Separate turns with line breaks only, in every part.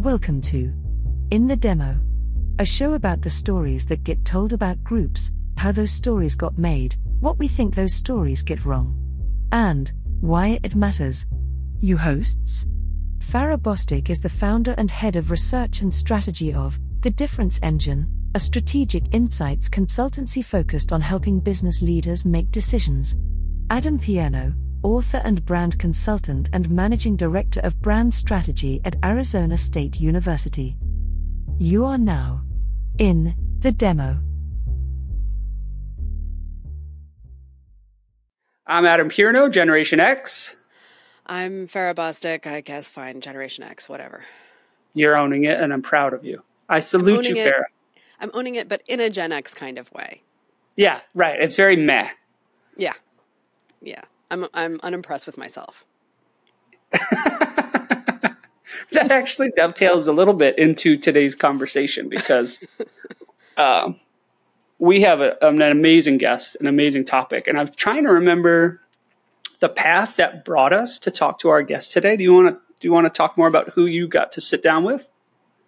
Welcome to In the Demo, a show about the stories that get told about groups, how those stories got made, what we think those stories get wrong, and why it matters. You hosts? Farah Bostic is the founder and head of research and strategy of The Difference Engine, a strategic insights consultancy focused on helping business leaders make decisions. Adam Piano, author and brand consultant and managing director of brand strategy at Arizona State University. You are now in the demo.
I'm Adam Piano, Generation X.
I'm Farah Bostic, I guess fine, Generation X, whatever.
You're owning it, and I'm proud of you. I salute you, Farah.
I'm owning it, but in a Gen X kind of way.
Yeah, right. It's very meh.
Yeah. I'm unimpressed with myself.
That actually dovetails a little bit into today's conversation because we have an amazing guest, an amazing topic, and I'm trying to remember the path that brought us to talk to our guest today. Do you want to talk more about who you got to sit down with?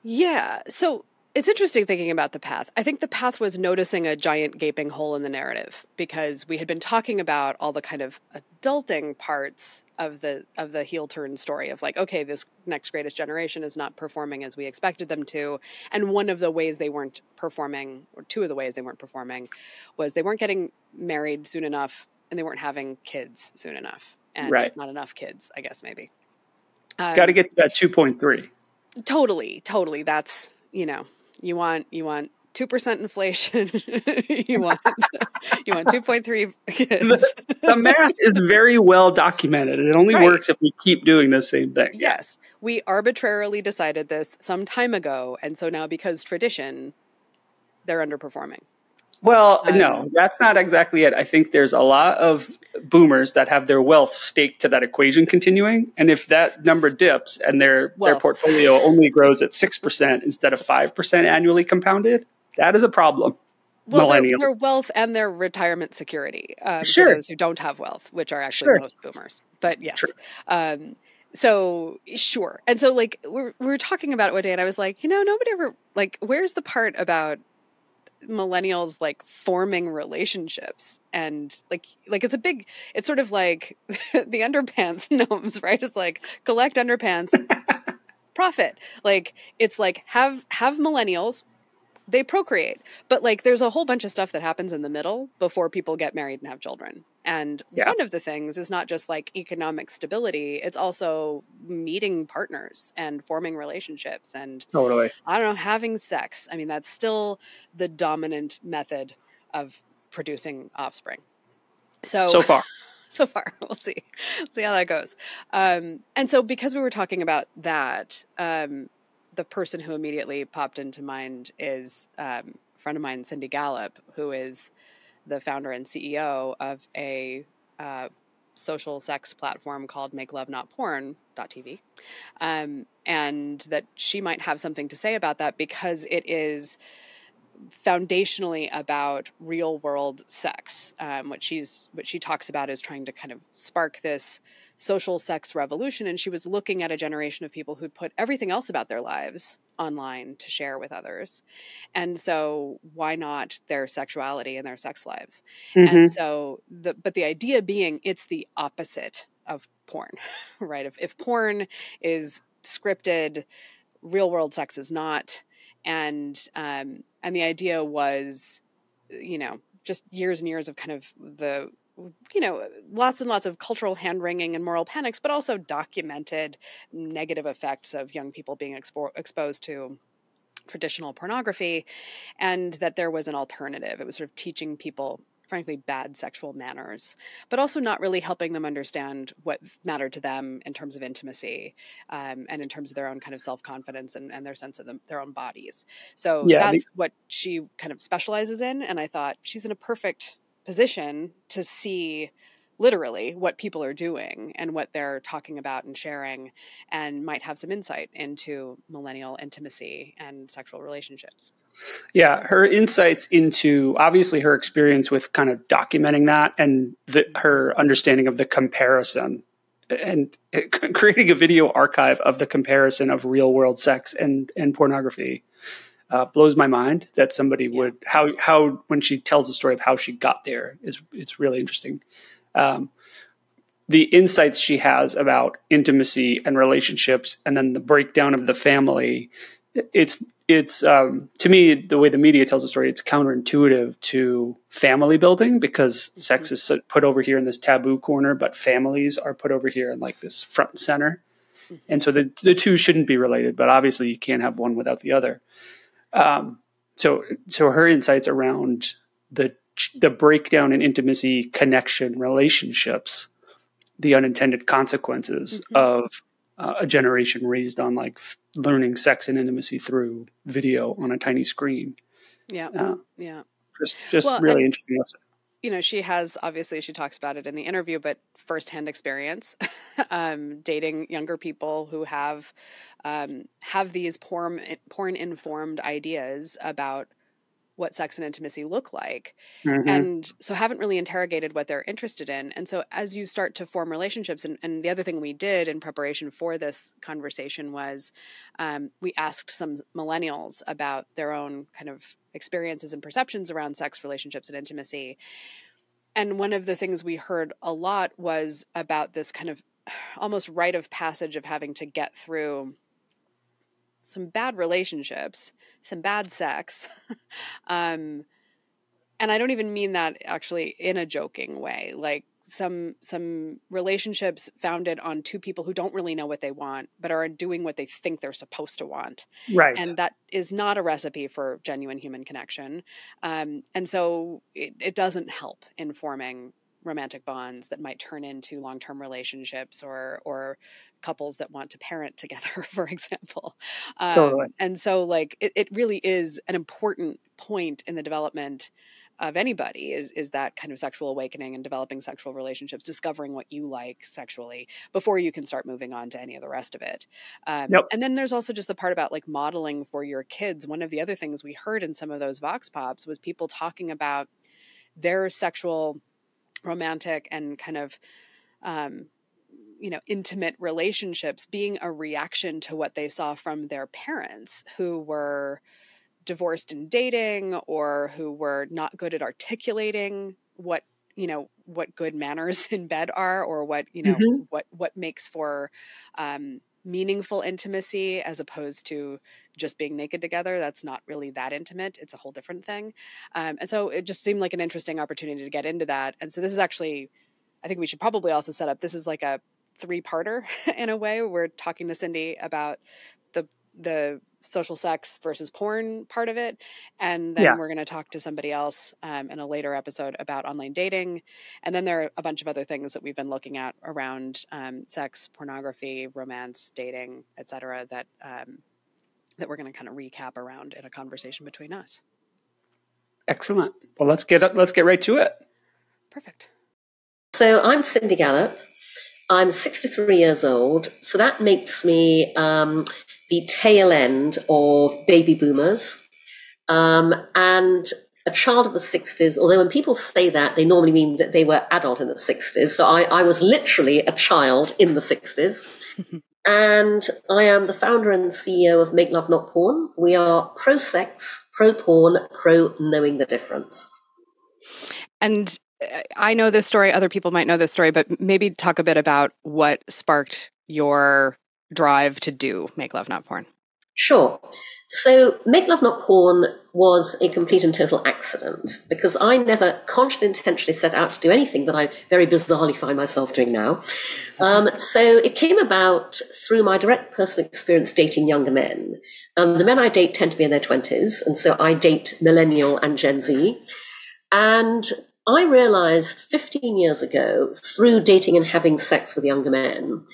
Yeah. So it's interesting thinking about the path. I think the path was noticing a giant gaping hole in the narrative because we had been talking about all the kind of adulting parts of the heel turn story of like, okay, this next greatest generation is not performing as we expected them to. And one of the ways they weren't performing, or two of the ways they weren't performing, was they weren't getting married soon enough and they weren't having kids soon enough. And not enough kids, I guess, maybe.
Got to get to that 2.3.
Totally. That's, you want 2% inflation. you want 2.3 kids.
The math is very well documented. It only works if we keep doing the same thing.
Yes. We arbitrarily decided this some time ago, and so now because tradition, they're underperforming.
Well, no, that's not exactly it. I think there's a lot of boomers that have their wealth staked to that equation continuing. And if that number dips and their portfolio only grows at 6% instead of 5% annually compounded, that is a problem.
Well,
Millennials.
Their wealth and their retirement security.
Sure.
For those who don't have wealth, which are actually most boomers. But yes. So sure. And so like we were talking about it one day and I was like, nobody ever where's the part about millennials like forming relationships and like it's sort of like the underpants gnomes, right? It's like collect underpants, profit. Like it's like have millennials, they procreate, but like there's a whole bunch of stuff that happens in the middle before people get married and have children. And one of the things is not just like economic stability, it's also meeting partners and forming relationships and having sex. I mean, that's still the dominant method of producing offspring. So
far,
we'll see how that goes. And so because we were talking about that, the person who immediately popped into mind is a friend of mine, Cindy Gallop, who is the founder and CEO of a social sex platform called MakeLoveNotPorn.tv. And that she might have something to say about that because it is foundationally about real world sex. What she talks about is trying to kind of spark this social sex revolution. And she was looking at a generation of people who'd put everything else about their lives online to share with others. And so why not their sexuality and their sex lives? Mm-hmm. And so but the idea being it's the opposite of porn, right? If porn is scripted, real world sex is not. And the idea was, just years and years of kind of the, lots and lots of cultural hand-wringing and moral panics, but also documented negative effects of young people being exposed to traditional pornography, and that there was an alternative. It was sort of teaching people, frankly, bad sexual manners, but also not really helping them understand what mattered to them in terms of intimacy and in terms of their own kind of self-confidence and their sense of their own bodies. So that's what she kind of specializes in. And I thought she's in a perfect position to see literally what people are doing and what they're talking about and sharing, and might have some insight into millennial intimacy and sexual relationships.
Yeah, her insights into obviously her experience with kind of documenting that and her understanding of the comparison and creating a video archive of the comparison of real world sex and pornography blows my mind that somebody would, how when she tells the story of how she got there, it's really interesting. The insights she has about intimacy and relationships, and then the breakdown of the family, it's to me, the way the media tells the story, it's counterintuitive to family building, because sex is put over here in this taboo corner, but families are put over here in like this front and center. And so the two shouldn't be related, but obviously you can't have one without the other. So her insights around the breakdown in intimacy, connection, relationships, the unintended consequences of a generation raised on like learning sex and intimacy through video on a tiny screen. Just really interesting lesson.
You know, she has, obviously she talks about it in the interview, but firsthand experience, dating younger people who have these porn informed ideas about what sex and intimacy look like. And so haven't really interrogated what they're interested in. And so as you start to form relationships, and the other thing we did in preparation for this conversation was we asked some millennials about their own kind of experiences and perceptions around sex, relationships, and intimacy. And one of the things we heard a lot was about this kind of almost rite of passage of having to get through some bad relationships, some bad sex. And I don't even mean that actually in a joking way, like some relationships founded on two people who don't really know what they want, but are doing what they think they're supposed to want.
Right.
And that is not a recipe for genuine human connection. And so it doesn't help in forming romantic bonds that might turn into long-term relationships or couples that want to parent together, for example.
Totally.
And so like, it really is an important point in the development of anybody is that kind of sexual awakening and developing sexual relationships, discovering what you like sexually before you can start moving on to any of the rest of it. And then there's also just the part about like modeling for your kids. One of the other things we heard in some of those Vox Pops was people talking about their sexual, romantic, and kind of, intimate relationships being a reaction to what they saw from their parents who were divorced in dating, or who were not good at articulating what good manners in bed are, or what makes for meaningful intimacy, as opposed to just being naked together. That's not really that intimate. It's a whole different thing. And so it just seemed like an interesting opportunity to get into that. And so this is actually, I think we should probably also set up, this is like a 3-parter in a way. We're talking to Cindy about the social sex versus porn part of it. And then we're going to talk to somebody else in a later episode about online dating. And then there are a bunch of other things that we've been looking at around sex, pornography, romance, dating, etc. that we're going to kind of recap around in a conversation between us.
Excellent. Well, let's get right to it.
Perfect.
So I'm Cindy Gallop. I'm 63 years old. So that makes me the tail end of baby boomers, and a child of the 60s, although when people say that, they normally mean that they were adult in the 60s. So I was literally a child in the 60s. And I am the founder and CEO of Make Love Not Porn. We are pro-sex, pro-porn, pro-knowing the difference.
And I know this story, other people might know this story, but maybe talk a bit about what sparked your drive to do Make Love Not Porn.
Sure. So Make Love Not Porn was a complete and total accident, because I never consciously intentionally set out to do anything that I very bizarrely find myself doing now. So it came about through my direct personal experience dating younger men. The men I date tend to be in their 20s, and so I date Millennial and Gen Z. And I realized 15 years ago, through dating and having sex with younger men,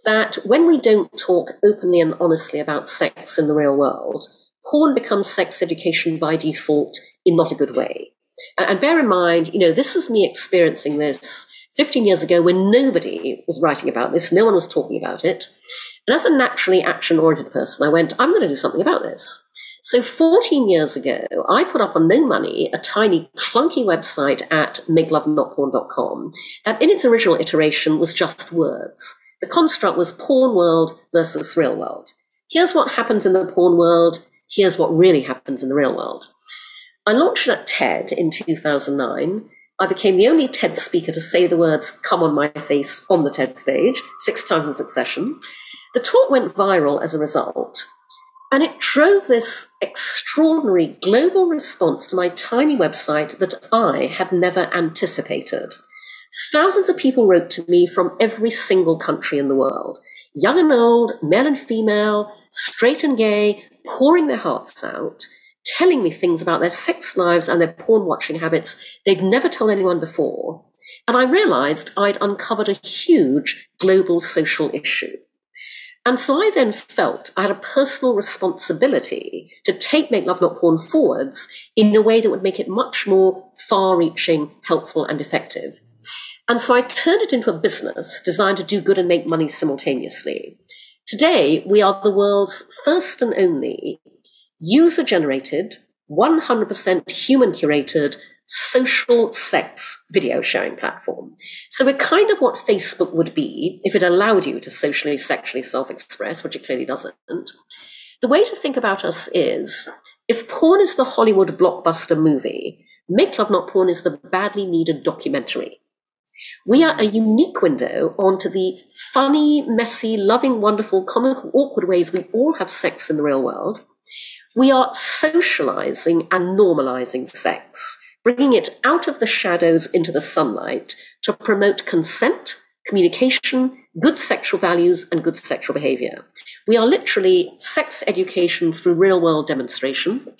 that when we don't talk openly and honestly about sex in the real world, porn becomes sex education by default in not a good way. And bear in mind, this was me experiencing this 15 years ago when nobody was writing about this, no one was talking about it. And as a naturally action-oriented person, I went, I'm going to do something about this. So 14 years ago, I put up on no money a tiny clunky website at makelovenotporn.com that in its original iteration was just words. The construct was porn world versus real world. Here's what happens in the porn world. Here's what really happens in the real world. I launched it at TED in 2009. I became the only TED speaker to say the words "come on my face" on the TED stage 6 times in succession. The talk went viral as a result, and it drove this extraordinary global response to my tiny website that I had never anticipated. Thousands of people wrote to me from every single country in the world, young and old, male and female, straight and gay, pouring their hearts out, telling me things about their sex lives and their porn watching habits they'd never told anyone before. And I realized I'd uncovered a huge global social issue. And so I then felt I had a personal responsibility to take Make Love Not Porn forwards in a way that would make it much more far-reaching, helpful, and effective. And so I turned it into a business designed to do good and make money simultaneously. Today, we are the world's first and only user-generated, 100% human-curated social sex video sharing platform. So we're kind of what Facebook would be if it allowed you to socially, sexually self-express, which it clearly doesn't. The way to think about us is, if porn is the Hollywood blockbuster movie, Make Love Not Porn is the badly needed documentary. We are a unique window onto the funny, messy, loving, wonderful, comical, awkward ways we all have sex in the real world. We are socializing and normalizing sex, bringing it out of the shadows into the sunlight to promote consent, communication, good sexual values, and good sexual behavior. We are literally sex education through real-world demonstration.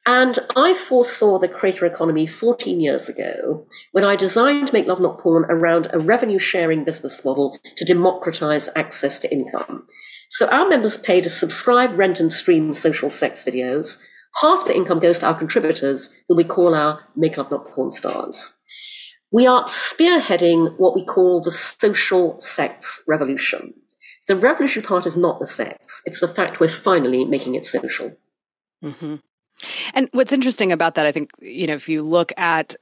And I foresaw the creator economy 14 years ago when I designed Make Love Not Porn around a revenue-sharing business model to democratize access to income. So our members pay to subscribe, rent, and stream social sex videos. Half the income goes to our contributors, who we call our Make Love Not Porn stars. We are spearheading what we call the social sex revolution. The revolutionary part is not the sex. It's the fact we're finally making it social.
Mm-hmm. And what's interesting about that, I think, if you look at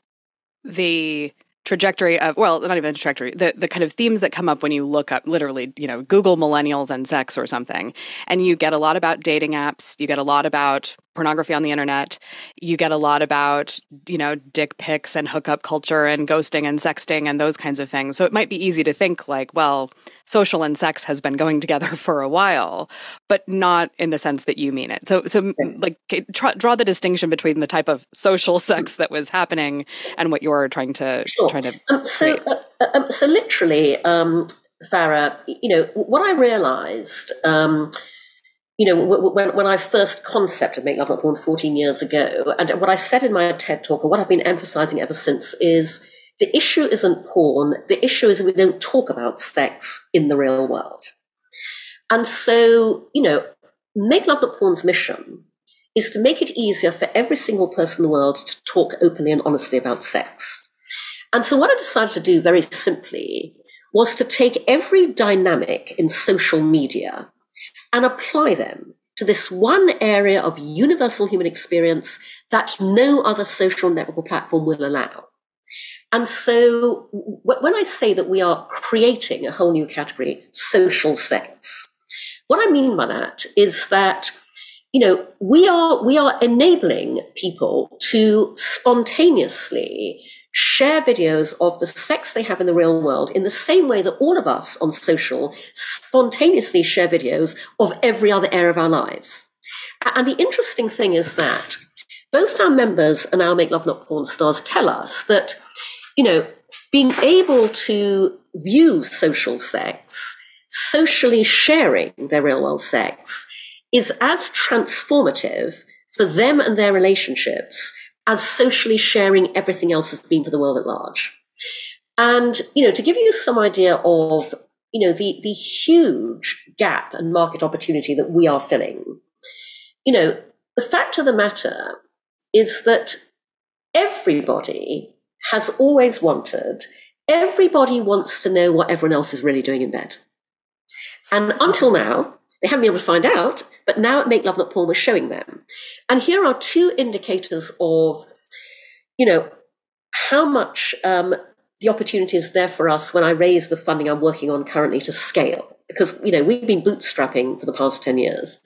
the trajectory of, well, not even the trajectory, the kind of themes that come up when you look up, literally, Google millennials and sex or something, and you get a lot about dating apps, you get a lot about pornography on the internet, you get a lot about, dick pics and hookup culture and ghosting and sexting and those kinds of things. So it might be easy to think like, well, social and sex has been going together for a while, but not in the sense that you mean it. So like, draw the distinction between the type of social sex that was happening and what you're trying to
So literally, Farah, what I realized, when I first concepted Make Love Not Porn 14 years ago, and what I said in my TED talk, and what I've been emphasizing ever since, is the issue isn't porn. The issue is we don't talk about sex in the real world. And so, Make Love Not Porn's mission is to make it easier for every single person in the world to talk openly and honestly about sex. And so what I decided to do very simply was to take every dynamic in social media and apply them to this one area of universal human experience that no other social network or platform will allow. And so when I say that we are creating a whole new category, social sex, what I mean by that is that, we are enabling people to spontaneously share videos of the sex they have in the real world in the same way that all of us on social spontaneously share videos of every other area of our lives. And the interesting thing is that both our members and our Make Love Not Porn stars tell us that, being able to view social sex, socially sharing their real world sex, is as transformative for them and their relationships as socially sharing everything else has been for the world at large. And, to give you some idea of, the huge gap and market opportunity that we are filling, the fact of the matter is that everybody has always wanted, everybody wants to know what everyone else is really doing in bed. And until now, they haven't been able to find out, but now at Make Love Not Porn, we're showing them. And here are 2 indicators of, how much the opportunity is there for us when I raise the funding I'm working on currently to scale, because, we've been bootstrapping for the past 10 years.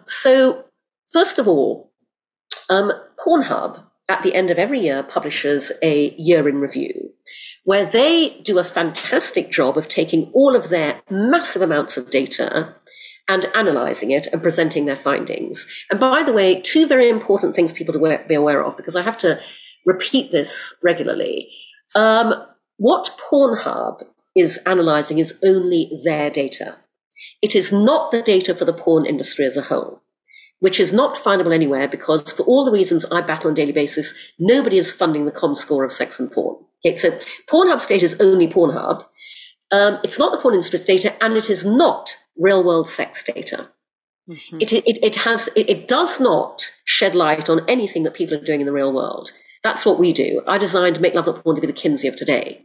So first of all, Pornhub at the end of every year publishes a year in review, where they do a fantastic job of taking all of their massive amounts of data and analyzing it and presenting their findings. And by the way, two very important things people to be aware of, because I have to repeat this regularly. What Pornhub is analyzing is only their data. It is not the data for the porn industry as a whole, which is not findable anywhere, because for all the reasons I battle on a daily basis, nobody is funding the ComScore of sex and porn. Okay, so Pornhub's data is only Pornhub. It's not the porn industry's data, and it is not real-world sex data. Mm-hmm. It does not shed light on anything that people are doing in the real world. That's what we do. I designed Make Love Not Porn to be the Kinsey of today.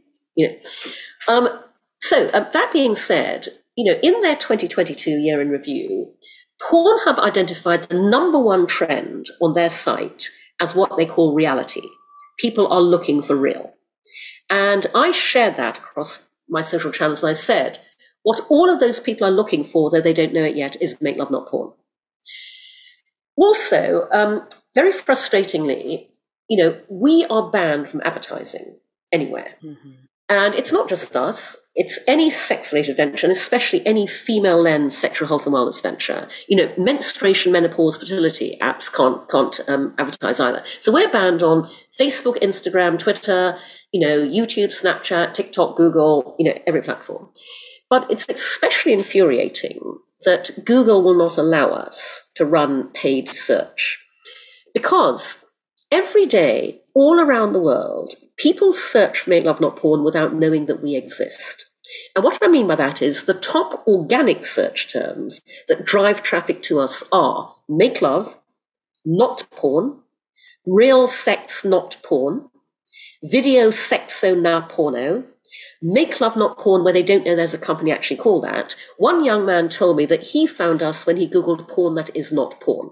So that being said, in their 2022 year in review, Pornhub identified the number one trend on their site as what they call reality. People are looking for real. And I shared that across my social channels, and I said, what all of those people are looking for, though they don't know it yet, is Make Love Not Porn. Also, very frustratingly, we are banned from advertising anywhere. Mm-hmm. And it's not just us, it's any sex-related venture, and especially any female-led sexual health and wellness venture. Menstruation, menopause, fertility apps can't advertise either. So we're banned on Facebook, Instagram, Twitter, YouTube, Snapchat, TikTok, Google, every platform. But it's especially infuriating that Google will not allow us to run paid search, because every day, all around the world, people search for Make Love Not Porn without knowing that we exist. And what I mean by that is the top organic search terms that drive traffic to us are make love, not porn, real sex, not porn, video sexo na porno, make love not porn, where they don't know there's a company actually called that. One young man told me that he found us when he Googled porn that is not porn,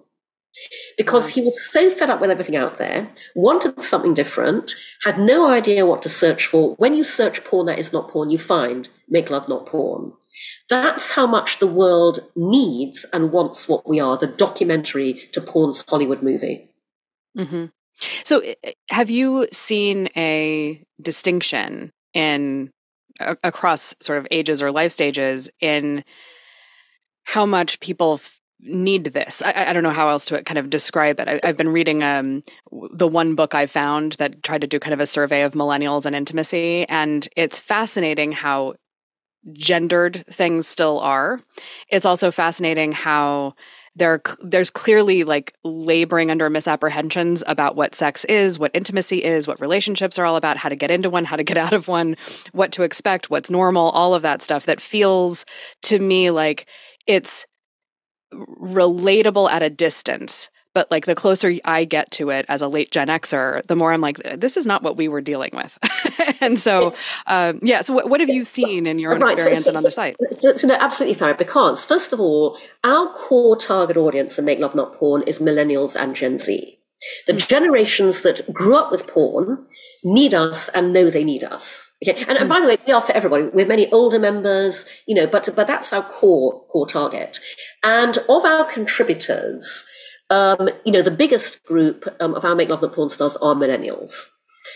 because he was so fed up with everything out there, wanted something different, had no idea what to search for. When you search porn that is not porn, you find Make Love Not Porn. That's how much the world needs and wants what we are, the documentary to porn's Hollywood movie.
Mm-hmm. So have you seen a distinction across sort of ages or life stages in how much people need this? I don't know how else to kind of describe it. I've been reading the one book I found that tried to do kind of a survey of millennials and intimacy, and it's fascinating how gendered things still are. It's also fascinating how there's clearly like laboring under misapprehensions about what sex is, what intimacy is, what relationships are all about, how to get into one, how to get out of one, what to expect, what's normal, all of that stuff that feels to me like it's relatable at a distance. But like the closer I get to it as a late Gen Xer, the more I'm like, this is not what we were dealing with. And so, so what have you seen in your own experience and on the site?
So no, absolutely fair, because first of all, our core target audience in Make Love Not Porn is millennials and Gen Z. The generations that grew up with porn need us and know they need us. Okay, and by the way, we are for everybody. We have many older members, but that's our core target. And of our contributors, the biggest group of our Make Love Not Porn stars are millennials.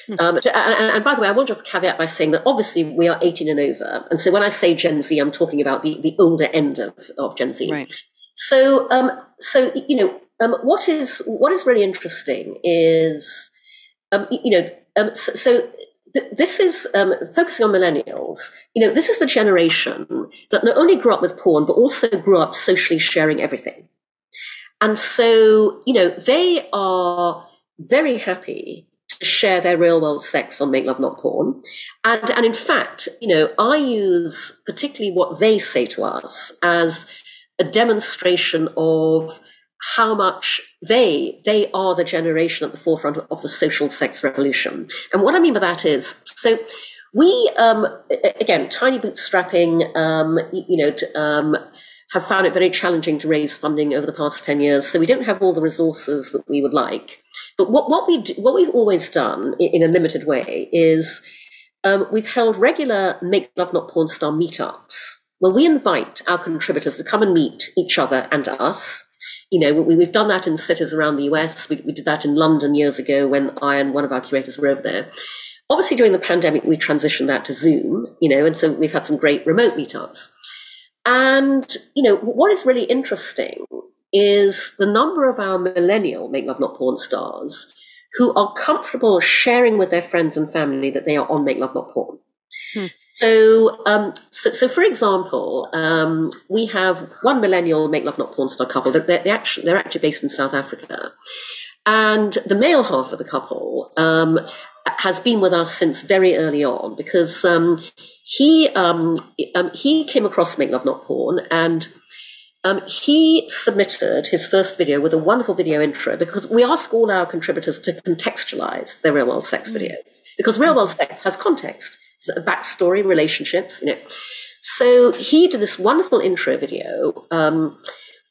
And by the way, I will just caveat by saying that obviously we are 18 and over. And so when I say Gen Z, I'm talking about the older end of Gen Z. Right. So, what is really interesting is, this is focusing on millennials. This is the generation that not only grew up with porn, but also grew up socially sharing everything. And so, they are very happy to share their real world sex on Make Love Not Porn. And in fact, I use particularly what they say to us as a demonstration of how much they are the generation at the forefront of the social sex revolution. And what I mean by that is, so we, again, tiny bootstrapping, have found it very challenging to raise funding over the past 10 years. So we don't have all the resources that we would like. But what we've always done in a limited way is we've held regular Make Love Not Porn Star meetups, where we invite our contributors to come and meet each other and us. You know, we've done that in cities around the US. We did that in London years ago when I and one of our curators were over there. Obviously, during the pandemic, we transitioned that to Zoom, you know, and so we've had some great remote meetups. And, you know, what is really interesting is the number of our millennial Make Love Not Porn stars who are comfortable sharing with their friends and family that they are on Make Love Not Porn. So, for example, we have one millennial Make Love Not Porn star couple. They're actually based in South Africa, and the male half of the couple has been with us since very early on because he came across Make Love Not Porn, and he submitted his first video with a wonderful video intro, because we ask all our contributors to contextualize their real world sex videos, because real world sex has context. A backstory, relationships, you know. So he did this wonderful intro video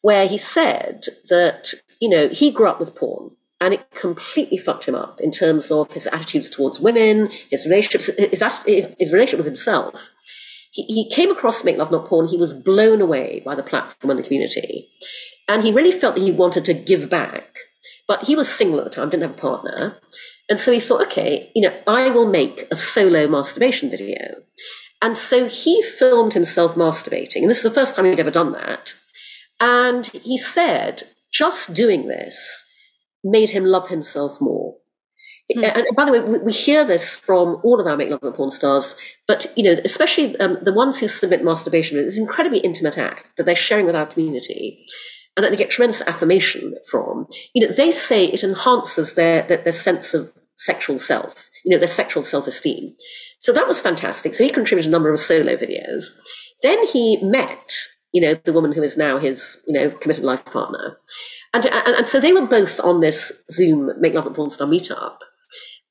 where he said that, you know, he grew up with porn and it completely fucked him up in terms of his attitudes towards women, his relationships, his relationship with himself. He came across Make Love Not Porn. He was blown away by the platform and the community. And he really felt that he wanted to give back. But he was single at the time, didn't have a partner. And so he thought, okay, you know, I will make a solo masturbation video. And so he filmed himself masturbating. And this is the first time he'd ever done that. And he said, just doing this made him love himself more. And by the way, we hear this from all of our Make Love Not Porn stars, but, you know, especially the ones who submit masturbation, it's an incredibly intimate act that they're sharing with our community, and that they get tremendous affirmation from. You know, they say it enhances their sense of sexual self, you know, their sexual self-esteem. So that was fantastic. So he contributed a number of solo videos. Then he met, you know, the woman who is now his, you know, committed life partner. And so they were both on this Zoom Make Love Not Porn Star meetup.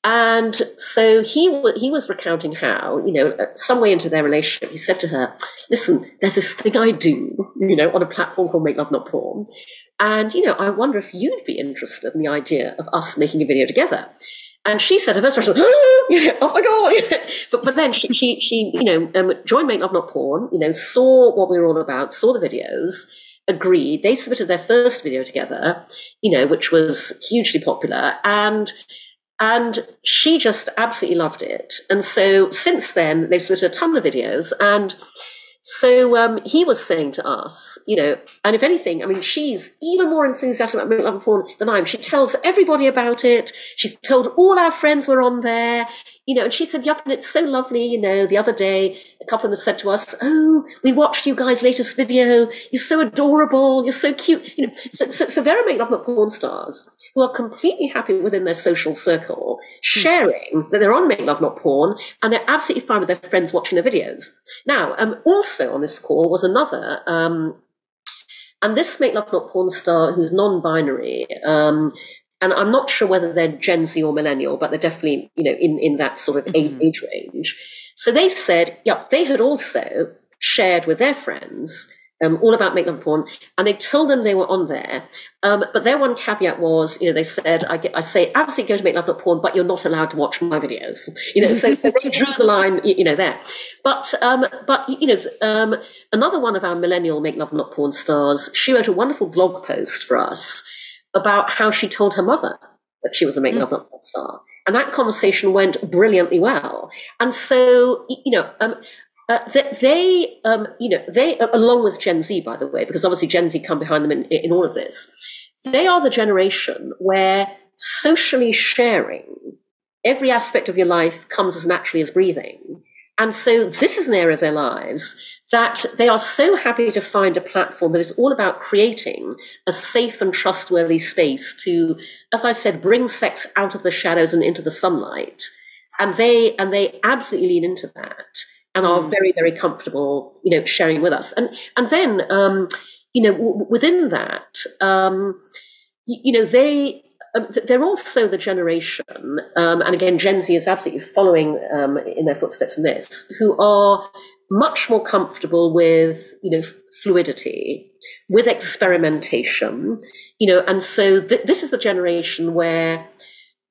And so he was recounting how, you know, some way into their relationship, he said to her, listen, there's this thing I do, you know, on a platform called Make Love Not Porn. And, you know, I wonder if you'd be interested in the idea of us making a video together. And she said, her first reaction, oh my God. But then she you know, joined Make Love Not Porn, you know, saw what we were all about, saw the videos, agreed. They submitted their first video together, you know, which was hugely popular. And she just absolutely loved it. And so since then, they've submitted a ton of videos. And so he was saying to us, you know, and if anything, I mean, she's even more enthusiastic about Make Love Not Porn than I am. She tells everybody about it. She's told all our friends were on there, you know, and she said, yep, and it's so lovely, you know, the other day, a couple of them said to us, oh, we watched you guys' latest video. You're so adorable. You're so cute. You know, so there are Make Love Not Porn stars who are completely happy within their social circle, sharing that they're on Make Love Not Porn, and they're absolutely fine with their friends watching their videos. Now, also on this call was another, and this Make Love Not Porn star who's non-binary, and I'm not sure whether they're Gen Z or Millennial, but they're definitely, you know, in that sort of age range. So they said, yeah, they had also shared with their friends all about Make Love Not Porn, and they told them they were on there. But their one caveat was, you know, they said, I say, absolutely go to Make Love Not Porn, but you're not allowed to watch my videos. You know, so they drew the line, you know, there. But you know, another one of our millennial Make Love Not Porn stars, she wrote a wonderful blog post for us about how she told her mother that she was a Make Love Not Porn star. And that conversation went brilliantly well. And so, you know, they, you know, they, along with Gen Z, by the way, because obviously Gen Z come behind them in all of this, they are the generation where socially sharing every aspect of your life comes as naturally as breathing. And so this is an area of their lives that they are so happy to find a platform that is all about creating a safe and trustworthy space to, as I said, bring sex out of the shadows and into the sunlight. And they absolutely lean into that and are very, very comfortable, you know, sharing with us. And then, you know, within that, you know, they're also the generation, and again, Gen Z is absolutely following in their footsteps in this, who are much more comfortable with, you know, fluidity, with experimentation, you know, and so this is the generation where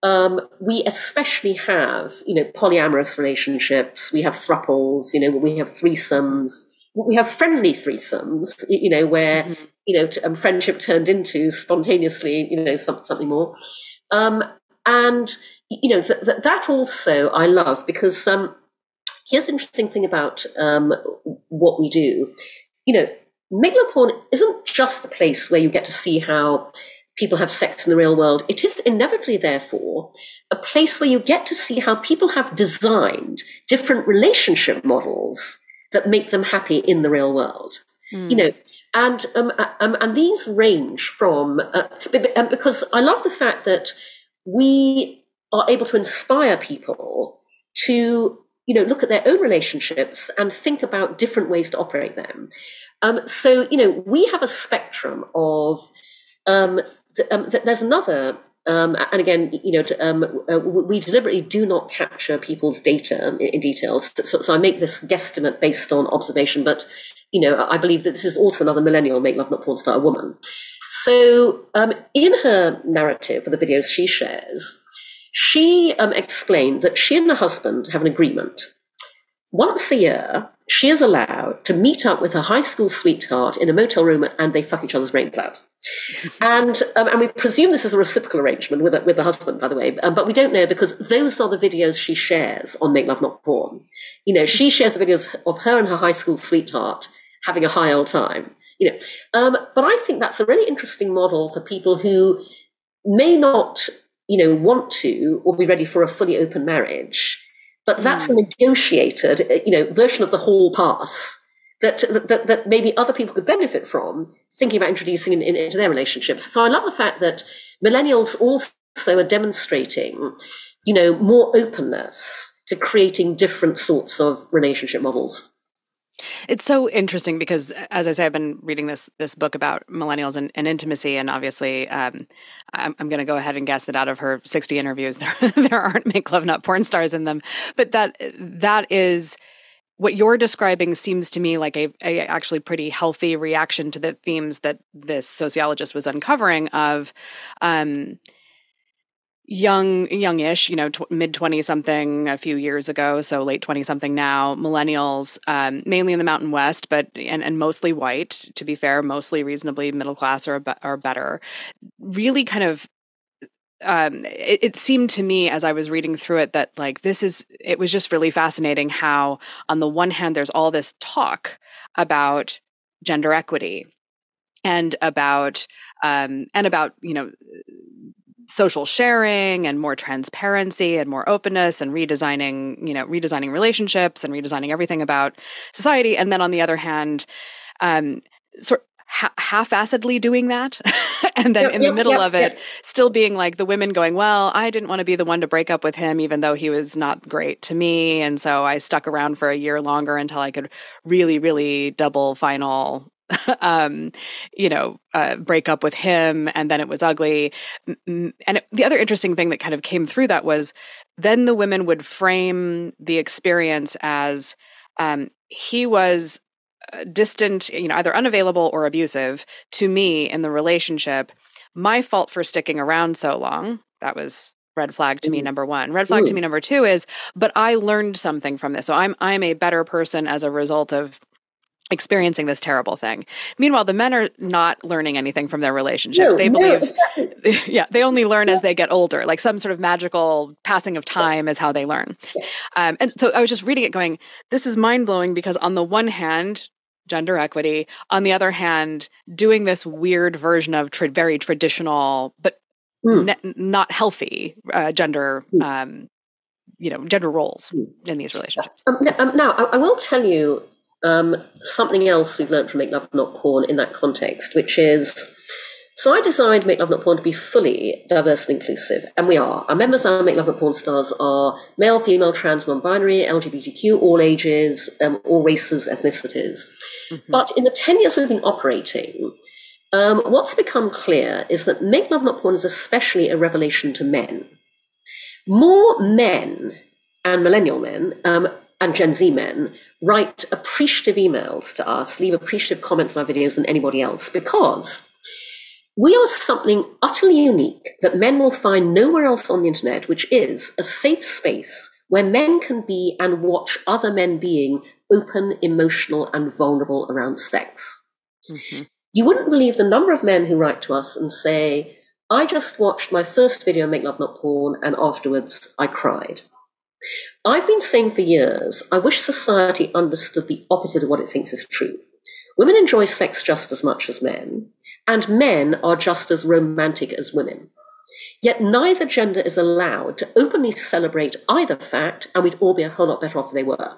we especially have, polyamorous relationships. We have thruples. We have threesomes. We have friendly threesomes. Where friendship turned into spontaneously, something more. And that also I love, because here's an interesting thing about what we do. Make love porn isn't just a place where you get to see how people have sex in the real world. It is inevitably, therefore, a place where you get to see how people have designed different relationship models that make them happy in the real world. And these range from because I love the fact that we are able to inspire people to look at their own relationships and think about different ways to operate them. So we have a spectrum of there's another, and again, we deliberately do not capture people's data in details. So I make this guesstimate based on observation, but I believe that this is also another millennial make love not porn star, a woman. So in her narrative for the videos she shares, she explained that she and her husband have an agreement. Once a year, she is allowed to meet up with her high school sweetheart in a motel room, and they fuck each other's brains out. And we presume this is a reciprocal arrangement with the husband, by the way, but we don't know, because those are the videos she shares on Make Love Not Porn. She shares the videos of her and her high school sweetheart having a high old time. But I think that's a really interesting model for people who may not, want to or be ready for a fully open marriage. But that's a negotiated, version of the hall pass that maybe other people could benefit from, thinking about introducing into their relationships. So I love the fact that millennials also are demonstrating, more openness to creating different sorts of relationship models.
It's so interesting because, as I say, I've been reading this book about millennials and intimacy, and obviously, I'm going to go ahead and guess that out of her 60 interviews, there aren't make love not porn stars in them. But that is what you're describing seems to me like a actually pretty healthy reaction to the themes that this sociologist was uncovering of youngish, mid 20-something a few years ago, so late 20-something now, millennials, mainly in the Mountain West, but and mostly white, to be fair, mostly reasonably middle class or better, really kind of. It seemed to me as I was reading through it that it was just really fascinating how, on the one hand, there's all this talk about gender equity and about social sharing and more transparency and more openness and redesigning relationships and redesigning everything about society. And then on the other hand, half-assedly doing that. And then in the middle of it, still being like the women going, well, I didn't want to be the one to break up with him, even though he was not great to me. And so I stuck around for a year longer until I could really, really double final break up with him, and then it was ugly. And the other interesting thing that kind of came through that was then the women would frame the experience as he was distant, either unavailable or abusive to me in the relationship. My fault for sticking around so long. That was red flag to me, number one. Red flag to me, number two is, but I learned something from this. So I'm a better person as a result of experiencing this terrible thing. Meanwhile, the men are not learning anything from their relationships. They believe, exactly. They only learn as they get older. Like some sort of magical passing of time is how they learn. And so I was just reading it going, this is mind-blowing because on the one hand, gender equity, on the other hand, doing this weird version of very traditional, but not healthy gender gender roles in these relationships.
Now, I will tell you something else we've learned from Make Love Not Porn in that context, which is, so I designed Make Love Not Porn to be fully diverse and inclusive, and we are. Our members, our Make Love Not Porn stars, are male, female, trans, non-binary, LGBTQ, all ages, all races, ethnicities. But in the 10 years we've been operating, what's become clear is that Make Love Not Porn is especially a revelation to men. More men and millennial men and Gen Z men write appreciative emails to us, leave appreciative comments on our videos than anybody else, because we are something utterly unique that men will find nowhere else on the internet, which is a safe space where men can be and watch other men being open, emotional, and vulnerable around sex. Mm-hmm. You wouldn't believe the number of men who write to us and say, I just watched my first video, Make Love Not Porn, and afterwards I cried. I've been saying for years, I wish society understood the opposite of what it thinks is true. Women enjoy sex just as much as men, and men are just as romantic as women. Yet neither gender is allowed to openly celebrate either fact, and we'd all be a whole lot better off if they were.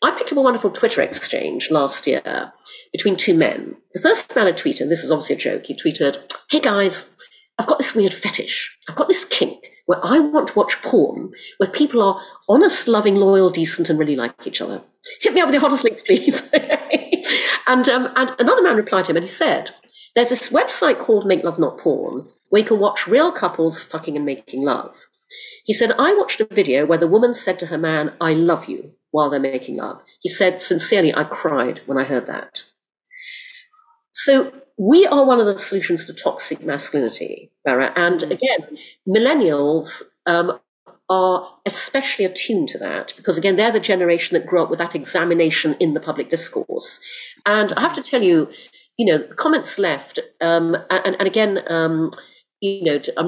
I picked up a wonderful Twitter exchange last year between two men. The first man had tweeted, this is obviously a joke, he tweeted, hey guys, I've got this weird fetish. I've got this kink where I want to watch porn where people are honest, loving, loyal, decent, and really like each other. Hit me up with your hottest links, please. And another man replied to him and he said, there's this website called Make Love Not Porn where you can watch real couples fucking and making love. He said, I watched a video where the woman said to her man, I love you, while they're making love. He said, sincerely, I cried when I heard that. So we are one of the solutions to toxic masculinity, Barra. And again, millennials are especially attuned to that because, again, they're the generation that grew up with that examination in the public discourse. And I have to tell you, the comments left, and again, I'm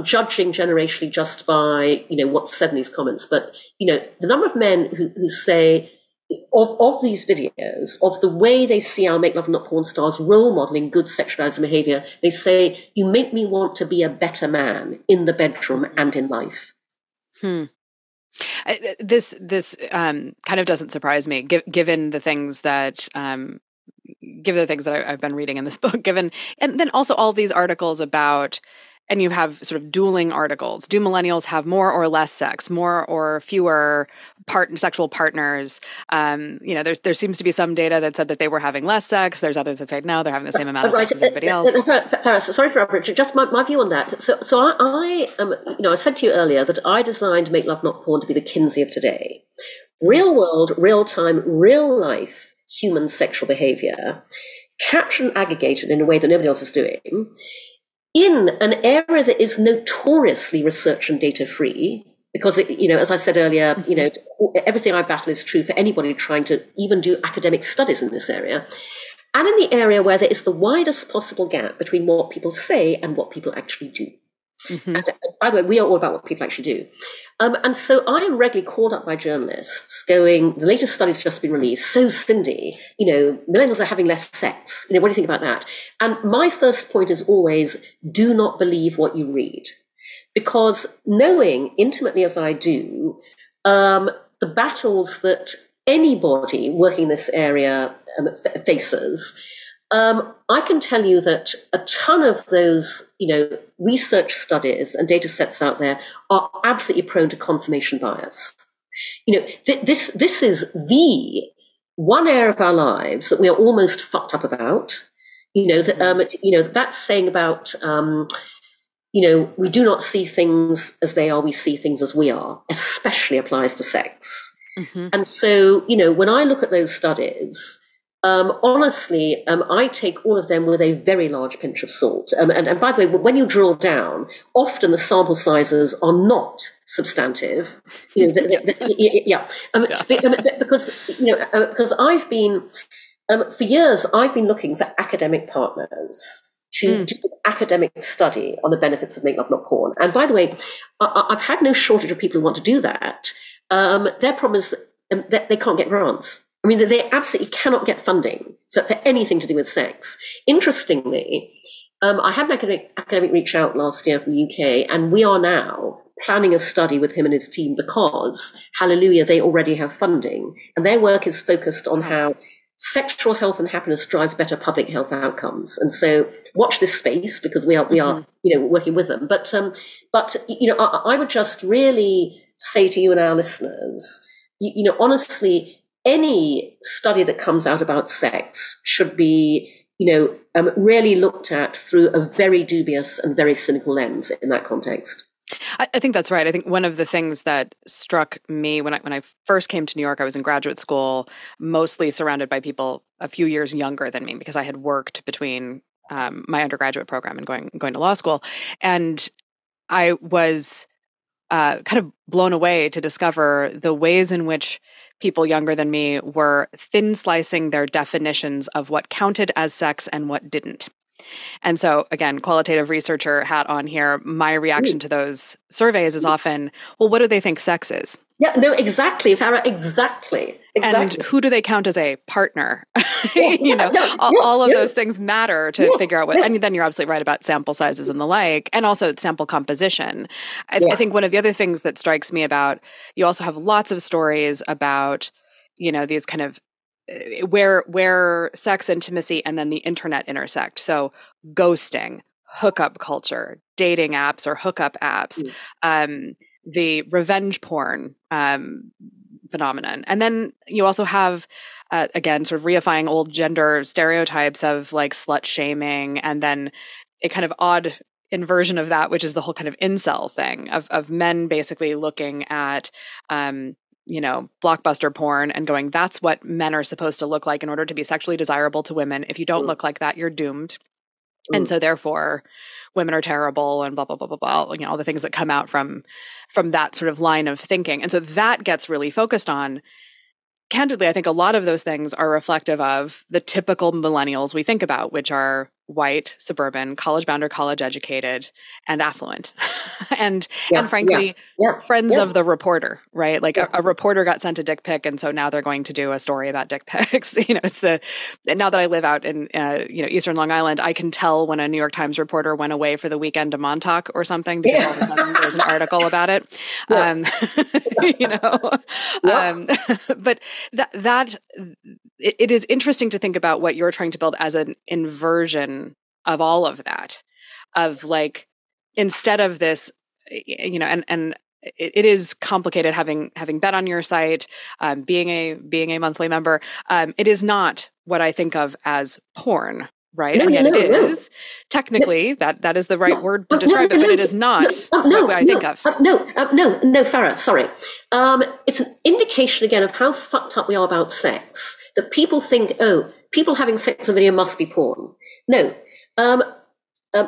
judging generationally just by, what's said in these comments. But, the number of men who say, of these videos, of the way they see our Make Love Not Porn stars role modeling good sexuality and behavior, they say, you make me want to be a better man in the bedroom and in life.
This kind of doesn't surprise me, given the things that I've been reading in this book, and then also all these articles about, and you have sort of dueling articles. Do millennials have more or less sex, more or fewer sexual partners? There seems to be some data that said that they were having less sex. There's others that say no, they're having the same amount of sex as everybody else.
Paris, sorry for interrupting. Just my view on that. So I said to you earlier that I designed Make Love Not Porn to be the Kinsey of today. Real world, real time, real life human sexual behavior, captured and aggregated in a way that nobody else is doing, in an area that is notoriously research and data free, because, as I said earlier, everything I battle is true for anybody trying to even do academic studies in this area, and in the area where there is the widest possible gap between what people say and what people actually do. Mm-hmm. And by the way, we are all about what people actually do. And so I am regularly called up by journalists going, the latest study's just been released. So Cindy, millennials are having less sex. What do you think about that? And my first point is always, do not believe what you read. Because knowing intimately as I do, the battles that anybody working in this area faces, I can tell you that a ton of those, research studies and data sets out there are absolutely prone to confirmation bias. This is the one area of our lives that we are almost fucked up about. That's saying about, we do not see things as they are, we see things as we are, especially applies to sex. Mm-hmm. And so, when I look at those studies, honestly, I take all of them with a very large pinch of salt. And by the way, when you drill down, often the sample sizes are not substantive. Because I've been, for years, I've been looking for academic partners to do academic study on the benefits of Make Love Not Porn. And by the way, I've had no shortage of people who want to do that. Their problem is that they can't get grants. I mean, they absolutely cannot get funding for anything to do with sex. Interestingly, I had an academic reach out last year from the UK, and we are now planning a study with him and his team because, hallelujah, they already have funding. And their work is focused on how sexual health and happiness drives better public health outcomes. And so watch this space because we are working with them. But I would just really say to you and our listeners, honestly, any study that comes out about sex should be, really looked at through a very dubious and very cynical lens in that context.
I think that's right. I think one of the things that struck me when I first came to New York, I was in graduate school, mostly surrounded by people a few years younger than me because I had worked between my undergraduate program and going to law school. And I was kind of blown away to discover the ways in which people younger than me were thin slicing their definitions of what counted as sex and what didn't. And so, again, qualitative researcher hat on here, my reaction to those surveys is often, well, what do they think sex is?
Yeah, no, exactly, Farah, exactly.
And who do they count as a partner? All of those things matter to figure out what, and then you're absolutely right about sample sizes and the like, and also sample composition. I think one of the other things that strikes me about, you also have lots of stories about, these kind of, where sex, intimacy, and then the internet intersect. So ghosting, hookup culture, dating apps or hookup apps, the revenge porn phenomenon. And then you also have, again, sort of reifying old gender stereotypes of like slut shaming, and then a kind of odd inversion of that, which is the whole kind of incel thing of men basically looking at, blockbuster porn and going, that's what men are supposed to look like in order to be sexually desirable to women. If you don't look like that, you're doomed. And so therefore women are terrible and blah, blah, blah, blah, blah, all the things that come out from that sort of line of thinking. And so that gets really focused on. Candidly, I think a lot of those things are reflective of the typical millennials we think about, which are white, suburban, college-bound or college-educated, and affluent. and frankly, friends of the reporter, right? Like a reporter got sent a dick pic, and so now they're going to do a story about dick pics. Now that I live out in Eastern Long Island, I can tell when a New York Times reporter went away for the weekend to Montauk or something, because all of a sudden there's an article about it. But that it is interesting to think about what you're trying to build as an inversion of all of that, of like, instead of this, and it is complicated having been on your site, being a monthly member. It is not what I think of as porn. Right? It is. Technically, that is the right word to describe it, but it is not what I think of.
No, Farah, sorry. It's an indication, again, of how fucked up we are about sex, that people think, people having sex on video must be porn. No.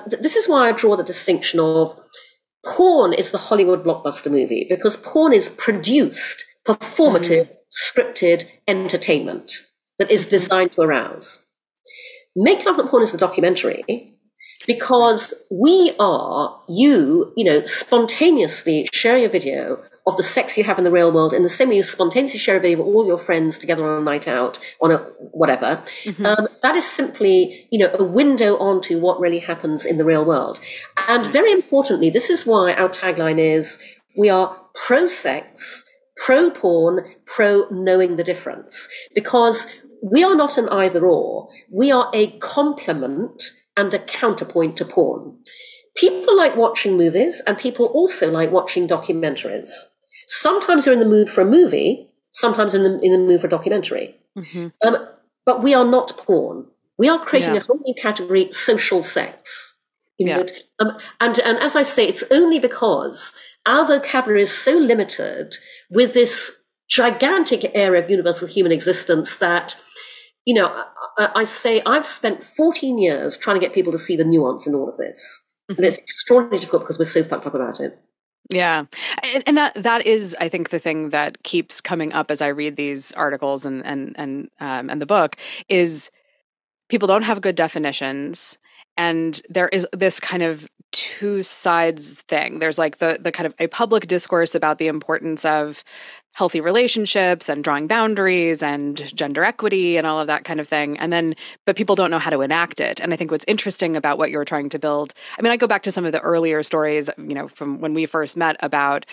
This is why I draw the distinction of porn is the Hollywood blockbuster movie, because porn is produced, performative, scripted entertainment that is designed to arouse. Make Love Not Porn is the documentary, because you spontaneously share your video of the sex you have in the real world in the same way you spontaneously share a video of all your friends together on a night out, on a whatever. That is simply, a window onto what really happens in the real world. And very importantly, this is why our tagline is, we are pro-sex, pro-porn, pro-knowing the difference. Because we are not an either-or. We are a complement and a counterpoint to porn. People like watching movies, and people also like watching documentaries. Sometimes they're in the mood for a movie, sometimes in the mood for a documentary. But we are not porn. We are creating a whole new category, social sex. And as I say, it's only because our vocabulary is so limited with this gigantic area of universal human existence that, I say I've spent 14 years trying to get people to see the nuance in all of this. And it's extraordinarily difficult because we're so fucked up about it.
Yeah. And that is, I think, the thing that keeps coming up as I read these articles and the book is people don't have good definitions. And there is this kind of two sides thing. There's like the kind of a public discourse about the importance of healthy relationships and drawing boundaries and gender equity and all of that kind of thing. But people don't know how to enact it. And I think what's interesting about what you're trying to build, I go back to some of the earlier stories, from when we first met about,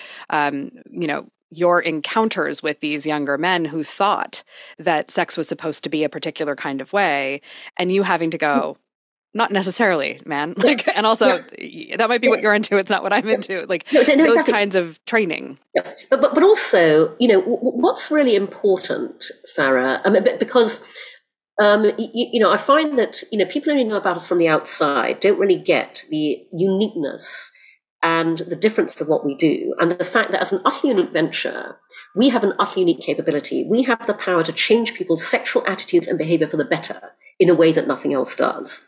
your encounters with these younger men who thought that sex was supposed to be a particular kind of way, and you having to go, not necessarily, man. And also that might be what you're into. It's not what I'm into. Those exactly. kinds of training.
Yeah. But also, what's really important, Farah, because, I find that, people only know about us from the outside, don't really get the uniqueness and the difference of what we do. And the fact that as an utterly unique venture, we have an utterly unique capability. We have the power to change people's sexual attitudes and behavior for the better in a way that nothing else does.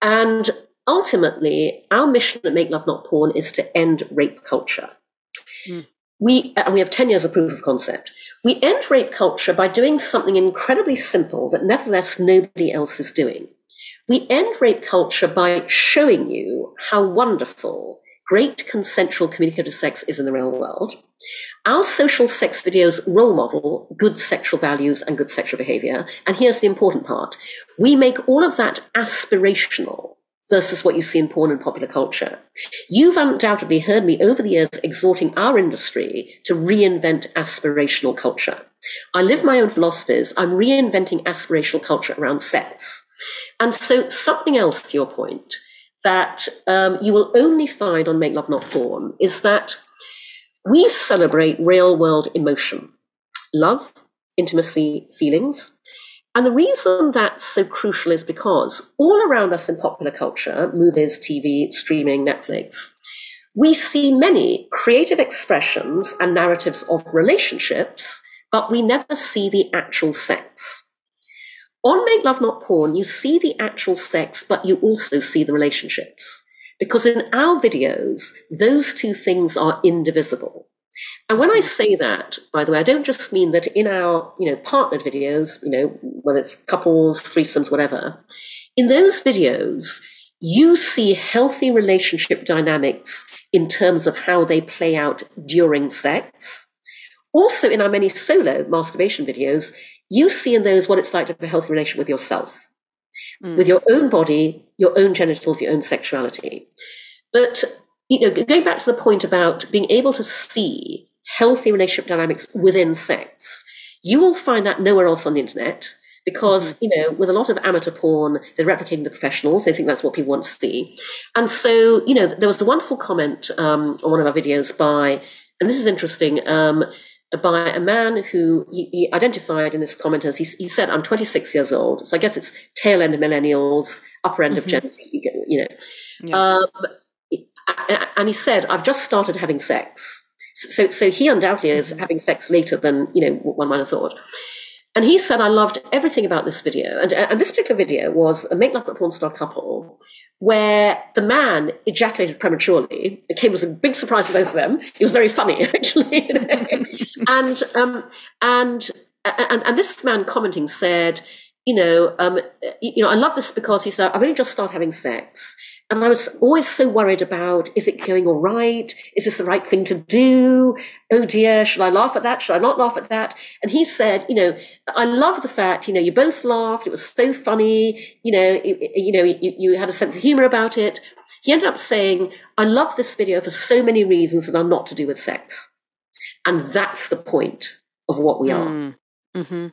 And ultimately, our mission at Make Love Not Porn is to end rape culture. We have 10 years of proof of concept. We end rape culture by doing something incredibly simple that nevertheless nobody else is doing. We end rape culture by showing you how wonderful great consensual communicative sex is in the real world. Our social sex videos role model good sexual values and good sexual behavior. And here's the important part. We make all of that aspirational versus what you see in porn and popular culture. You've undoubtedly heard me over the years exhorting our industry to reinvent aspirational culture. I live my own philosophies. I'm reinventing aspirational culture around sex. And so something else to your point that you will only find on Make Love Not Porn is that we celebrate real world emotion, love, intimacy, feelings. And the reason that's so crucial is because all around us in popular culture, movies, TV, streaming, Netflix, we see many creative expressions and narratives of relationships, but we never see the actual sex. On Make Love Not Porn, you see the actual sex, but you also see the relationships. Because in our videos, those two things are indivisible. And when I say that, by the way, I don't just mean that in our, partnered videos, whether it's couples, threesomes, whatever, in those videos, you see healthy relationship dynamics in terms of how they play out during sex. Also, in our many solo masturbation videos, you see in those what it's like to have a healthy relationship with yourself, with your own body, your own genitals, your own sexuality. But, going back to the point about being able to see healthy relationship dynamics within sex, you will find that nowhere else on the internet because, with a lot of amateur porn, they're replicating the professionals. They think that's what people want to see. And so, there was a wonderful comment on one of our videos by, and this is interesting, by a man who he identified in this comment as, he said, I'm 26 years old. So I guess it's tail end of millennials, upper end of Gen Z, Yeah. And he said, I've just started having sex. So he undoubtedly is having sex later than, one might have thought. And he said, I loved everything about this video. And this particular video was a Make Love Not Porn star couple where the man ejaculated prematurely. It came as a big surprise to both of them. It was very funny, actually. And this man commenting said, I love this because he said, I've only just started having sex. And I was always so worried about, is it going all right? Is this the right thing to do? Oh dear, should I laugh at that? Should I not laugh at that? And he said, I love the fact, you both laughed. It was so funny. You had a sense of humor about it. He ended up saying, I love this video for so many reasons that are not to do with sex. And that's the point of what we are.
Mm-hmm.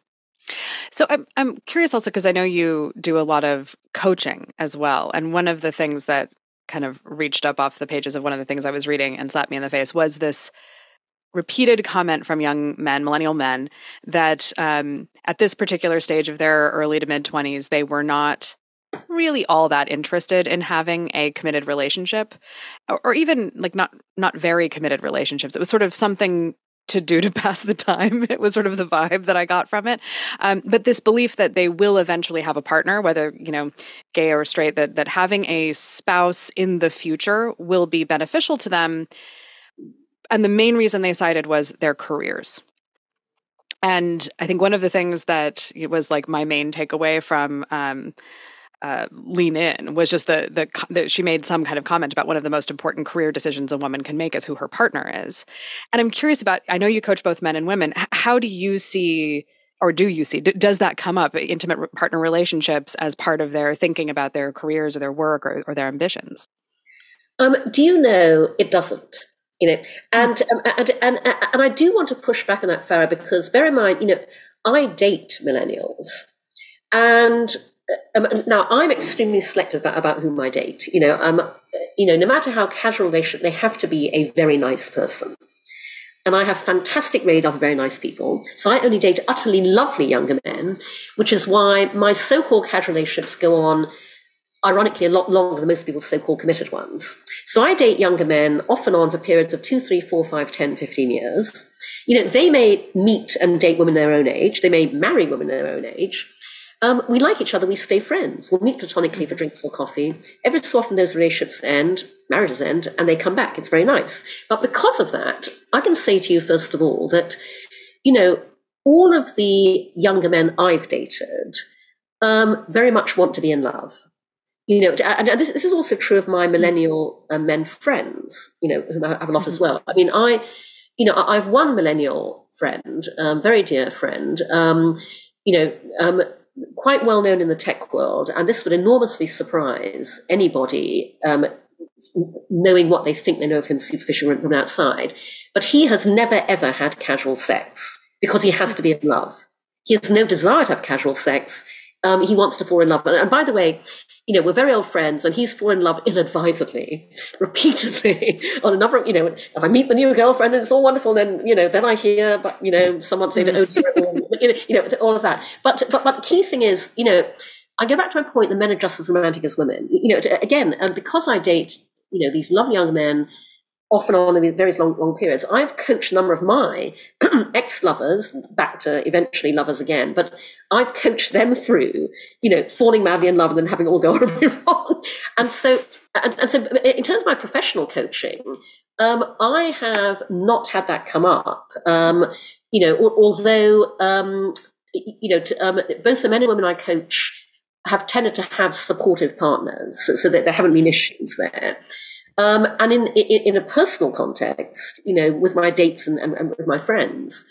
So I'm curious also because I know you do a lot of coaching as well. And one of the things that kind of reached up off the pages of one of the things I was reading and slapped me in the face was this repeated comment from young men, millennial men, that at this particular stage of their early to mid-20s, they were not really all that interested in having a committed relationship or even like not very committed relationships. It was sort of something to do to pass the time. It was sort of the vibe that I got from it. But this belief that they will eventually have a partner, whether, gay or straight, that having a spouse in the future will be beneficial to them. And the main reason they cited was their careers. And I think one of the things that it was like my main takeaway from Lean In was just that she made some kind of comment about one of the most important career decisions a woman can make is who her partner is. And I'm curious about, I know you coach both men and women. How do you see, or do you see, does that come up, intimate partner relationships, as part of their thinking about their careers or their work or their ambitions?
Do you know, it doesn't. And I do want to push back on that, Farah, because bear in mind, I date millennials, and now I'm extremely selective about whom I date. No matter how casual relationship, they have to be a very nice person. And I have fantastic radar for very nice people. So I only date utterly lovely younger men, which is why my so-called casual relationships go on, ironically, a lot longer than most people's so-called committed ones. So I date younger men off and on for periods of 2, 3, 4, 5, 10, 15 years. They may meet and date women their own age. They may marry women their own age. we like each other, we stay friends. We'll meet platonically for drinks or coffee. Every so often those relationships end, marriages end, and they come back. It's very nice. But because of that, I can say to you, first of all, that, all of the younger men I've dated very much want to be in love. And this is also true of my millennial men friends, whom I have a lot as well. I mean, I've one millennial friend, very dear friend, quite well known in the tech world, and this would enormously surprise anybody knowing what they think they know of him superficially from outside. But he has never, ever had casual sex because he has to be in love. He has no desire to have casual sex. He wants to fall in love. And by the way, we're very old friends, and he's fallen in love ill-advisedly, repeatedly, on a number of, and I meet the new girlfriend, and it's all wonderful. Then, then I hear, but, someone say, oh, dear, all of that. But the key thing is, I go back to my point, the men are just as romantic as women. Again, because I date, these lovely young men, off and on in various long periods, I've coached a number of my ex-lovers back to eventually lovers again, but I've coached them through, falling madly in love and then having it all go horribly wrong. And so in terms of my professional coaching, I have not had that come up, although, both the men and women I coach have tended to have supportive partners, so that there haven't been issues there. And in a personal context, with my dates and with my friends,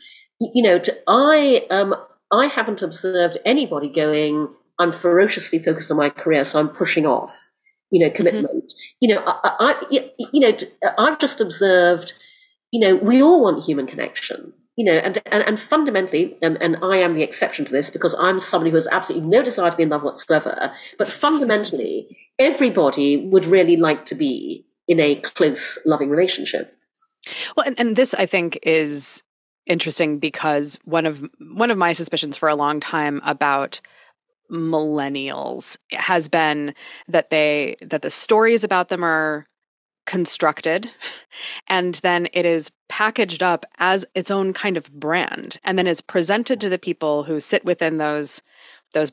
I haven't observed anybody going, I'm ferociously focused on my career, so I'm pushing off, commitment. I've just observed, we all want human connection. And fundamentally, and I am the exception to this because I'm somebody who has absolutely no desire to be in love whatsoever, but fundamentally, everybody would really like to be in a close, loving relationship.
Well, and this, I think, is interesting because one of my suspicions for a long time about millennials has been that the stories about them are constructed, and then it is packaged up as its own kind of brand, and then is presented to the people who sit within those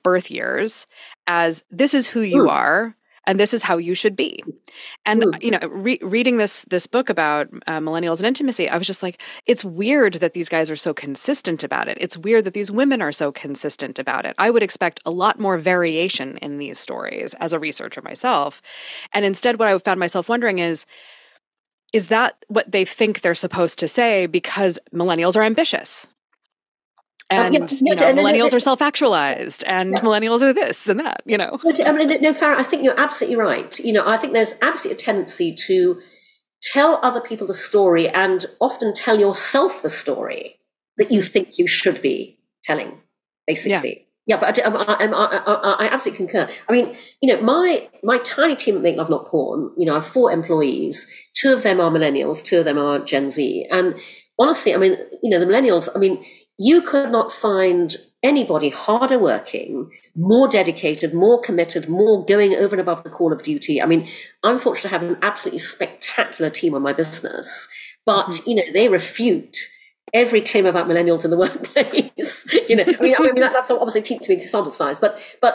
birth years as this is who you are. And this is how you should be. And, reading this book about millennials and intimacy, I was just like, it's weird that these guys are so consistent about it. It's weird that these women are so consistent about it. I would expect a lot more variation in these stories as a researcher myself. And instead, what I found myself wondering is that what they think they're supposed to say because millennials are ambitious? And, millennials are self-actualized, and millennials are this and that,
No, Farah, I think you're absolutely right. I think there's absolutely a tendency to tell other people the story and often tell yourself the story that you think you should be telling, basically. Yeah, but I absolutely concur. I mean, my tiny team at Make Love Not Porn, I have 4 employees. 2 of them are millennials, 2 of them are Gen Z. And honestly, the millennials, you could not find anybody harder working, more dedicated, more committed, more going over and above the call of duty. I'm fortunate to have an absolutely spectacular team on my business, but, they refute every claim about millennials in the workplace. That's obviously teaching me to sample size, but I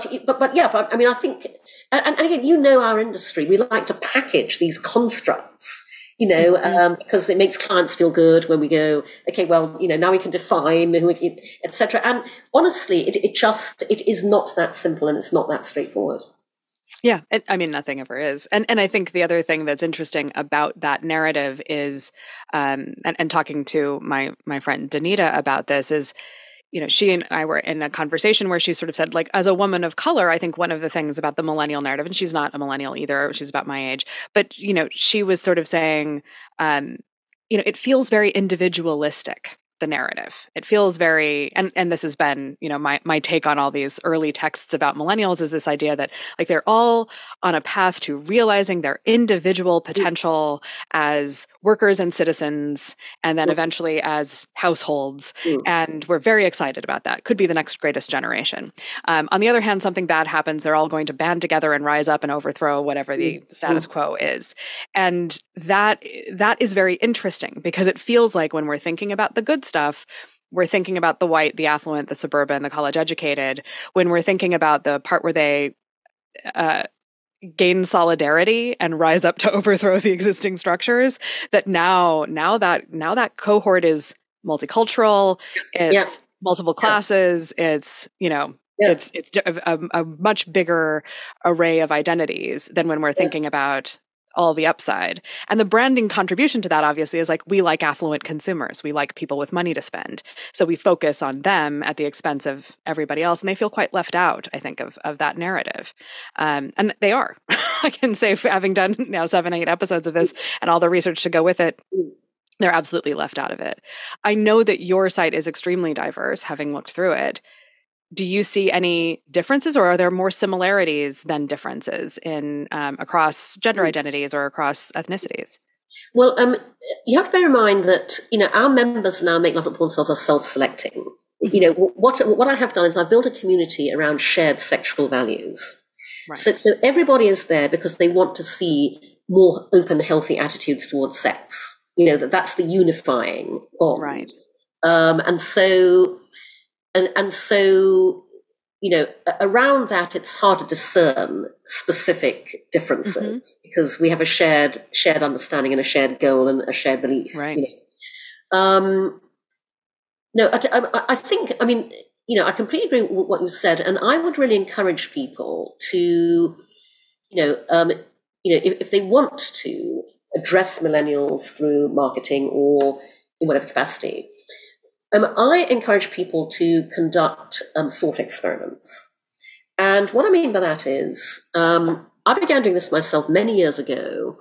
think, and again, our industry, we like to package these constructs, because it makes clients feel good when we go, okay, well, now we can define who we can, etc. And honestly, it is not that simple and it's not that straightforward.
Yeah, nothing ever is. And I think the other thing that's interesting about that narrative is, and talking to my friend Danita about this is, she and I were in a conversation where she sort of said, like, as a woman of color, I think one of the things about the millennial narrative, and she's not a millennial either, she's about my age, but, she was sort of saying, it feels very individualistic, the narrative. It feels very, and this has been, my take on all these early texts about millennials is this idea that like they're all on a path to realizing their individual potential as workers and citizens, and then eventually as households. And we're very excited about that. Could be the next greatest generation. On the other hand, something bad happens. They're all going to band together and rise up and overthrow whatever the status quo is. And that is very interesting because it feels like when we're thinking about the good stuff, we're thinking about the white, the affluent, the suburban, the college educated, when we're thinking about the part where they gain solidarity and rise up to overthrow the existing structures, that now that cohort is multicultural, it's multiple classes, it's, it's a much bigger array of identities than when we're thinking about all the upside. And the branding contribution to that, obviously, is like, we like affluent consumers. We like people with money to spend. So we focus on them at the expense of everybody else. And they feel quite left out, I think, of that narrative. And they are. I can say, having done now 7, 8 episodes of this and all the research to go with it, they're absolutely left out of it. I know that your site is extremely diverse, having looked through it. Do you see any differences, or are there more similarities than differences in across gender identities or across ethnicities?
Well, you have to bear in mind that, our members now Make Love Not Porn cells are self-selecting. What I have done is I've built a community around shared sexual values. Right. So everybody is there because they want to see more open, healthy attitudes towards sex. That's the unifying bond. Right. And so, around that, it's hard to discern specific differences because we have a shared understanding and a shared goal and a shared belief. Right. I think, I completely agree with what you said, and I would really encourage people to, if they want to address millennials through marketing or in whatever capacity, I encourage people to conduct thought experiments. And what I mean by that is, I began doing this myself many years ago.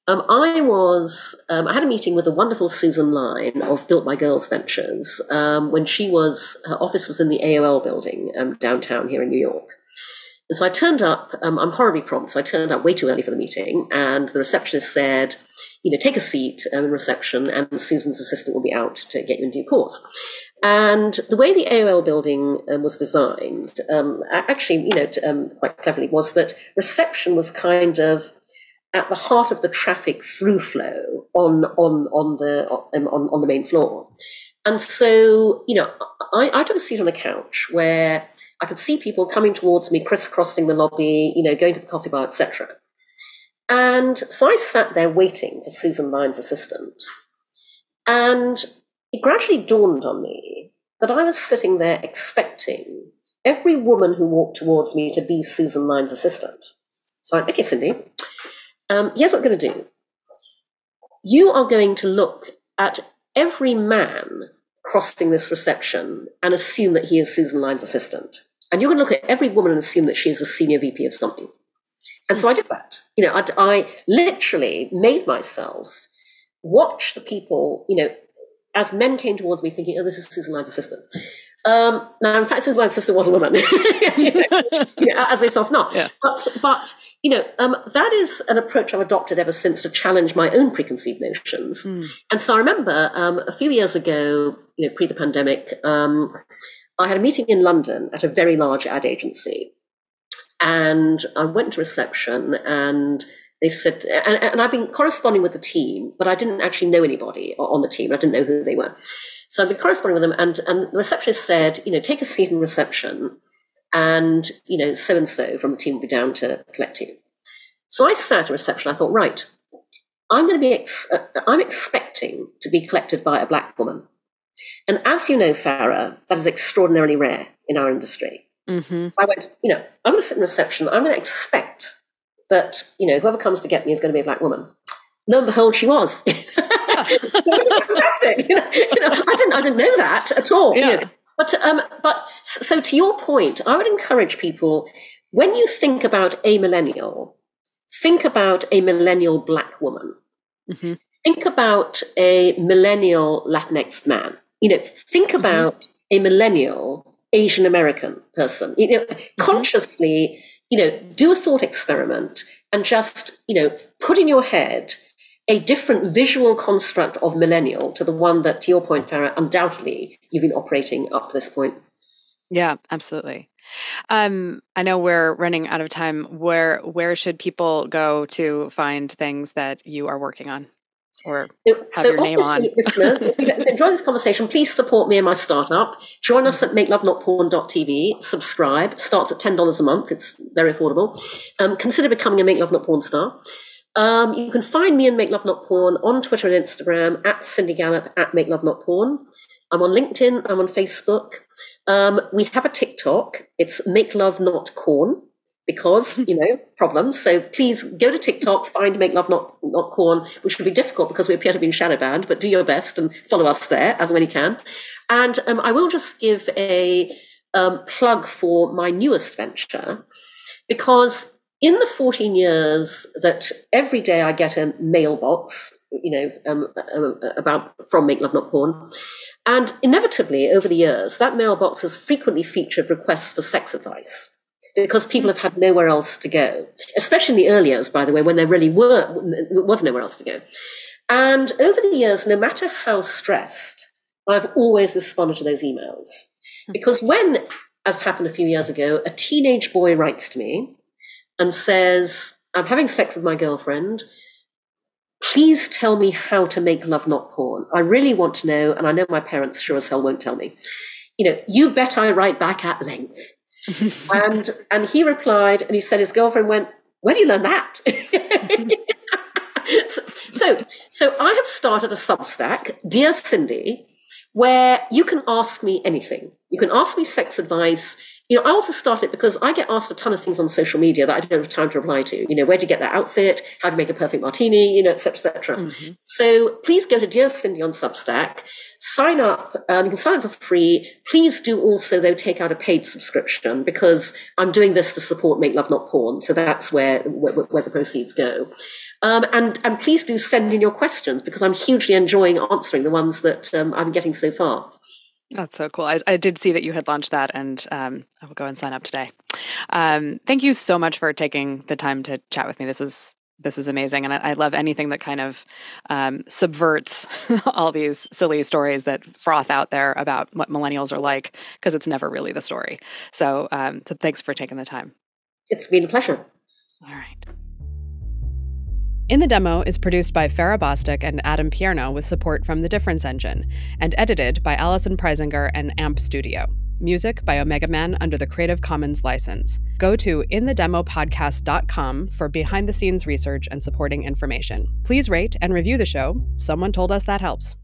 I had a meeting with the wonderful Susan Line of Built by Girls Ventures when her office was in the AOL building downtown here in New York. And so I turned up, I'm horribly prompt, so I turned up way too early for the meeting, and the receptionist said, take a seat in reception, and Susan's assistant will be out to get you in due course. And the way the AOL building was designed, quite cleverly, was that reception was kind of at the heart of the traffic through flow on the main floor. And so, I took a seat on a couch where I could see people coming towards me, crisscrossing the lobby, going to the coffee bar, etc. And so I sat there waiting for Susan Line's assistant. And it gradually dawned on me that I was sitting there expecting every woman who walked towards me to be Susan Line's assistant. So I went, okay, Cindy, here's what we're going to do. You are going to look at every man crossing this reception and assume that he is Susan Line's assistant. And you're going to look at every woman and assume that she is a senior VP of something. And so I did that. I literally made myself watch the people, as men came towards me thinking, oh, this is Susan Line's assistant. Now, in fact, Susan Line's assistant was a woman, as they often are. Yeah. But that is an approach I've adopted ever since to challenge my own preconceived notions. And so I remember a few years ago, pre the pandemic, I had a meeting in London at a very large ad agency. And I went to reception and they said, and I've been corresponding with the team, but I didn't actually know anybody on the team. I didn't know who they were. So I've been corresponding with them, and the receptionist said, take a seat in reception, and, so-and-so from the team will be down to collect you. So I sat at reception. I thought, right, I'm expecting to be collected by a black woman. And as you know, Farah, that is extraordinarily rare in our industry. Mm-hmm. I went, I'm going to sit in reception. I'm going to expect that, whoever comes to get me is going to be a black woman. Lo and behold, she was. It was fantastic. I didn't know that at all. Yeah. But so to your point, I would encourage people, when you think about a millennial, think about a millennial black woman. Mm-hmm. Think about a millennial Latinx man. Think about a millennial Asian American person. Consciously, do a thought experiment and just, put in your head a different visual construct of millennial to the one that, to your point, Farah, undoubtedly you've been operating up to this point.
Yeah, absolutely. I know we're running out of time. Where should people go to find things that you are working on? or have your name on.
Listeners, if you enjoy this conversation, please support me and my startup. Join us at makelovenotporn.tv. Subscribe. Starts at $10 a month. It's very affordable. Consider becoming a Make Love Not Porn star. You can find me and Make Love Not Porn on Twitter and Instagram at Cindy Gallop at Make Love Not Porn. I'm on LinkedIn. I'm on Facebook. We have a TikTok. It's Make Love Not Corn because, problems. So please go to TikTok, find Make Love Not Corn, which will be difficult because we appear to have been shadow banned, but do your best and follow us there as many can. And I will just give a plug for my newest venture because in the 14 years that every day I get a mailbox, from Make Love Not Porn, and inevitably over the years, that mailbox has frequently featured requests for sex advice because people have had nowhere else to go, especially in the early years, by the way, when there really was nowhere else to go. And over the years, no matter how stressed, I've always responded to those emails. Because when, as happened a few years ago, a teenage boy writes to me and says, I'm having sex with my girlfriend. Please tell me how to make love, not porn. I really want to know, and I know my parents sure as hell won't tell me. You bet I write back at length. and he replied, and he said his girlfriend went, where do you learn that? So I have started a Substack, Dear Cindy, where you can ask me anything. You can ask me sex advice. I also started because I get asked a ton of things on social media that I don't have time to reply to. Where to get that outfit, how to make a perfect martini, et cetera, et cetera. Mm-hmm. So please go to Dear Cindy on Substack, sign up. You can sign up for free. Please do also, though, take out a paid subscription because I'm doing this to support Make Love Not Porn. So that's where the proceeds go. And please do send in your questions because I'm hugely enjoying answering the ones that I'm getting so far.
That's so cool. I did see that you had launched that, and I will go and sign up today. Thank you so much for taking the time to chat with me. This was amazing, and I love anything that kind of subverts all these silly stories that froth out there about what millennials are like, because it's never really the story. So thanks for taking the time.
It's been a pleasure.
All right. In the Demo is produced by Farah Bostic and Adam Pierno with support from The Difference Engine, and edited by Allison Preisinger and AMP Studio. Music by Omega Man under the Creative Commons license. Go to inthedemopodcast.com for behind-the-scenes research and supporting information. Please rate and review the show. Someone told us that helps.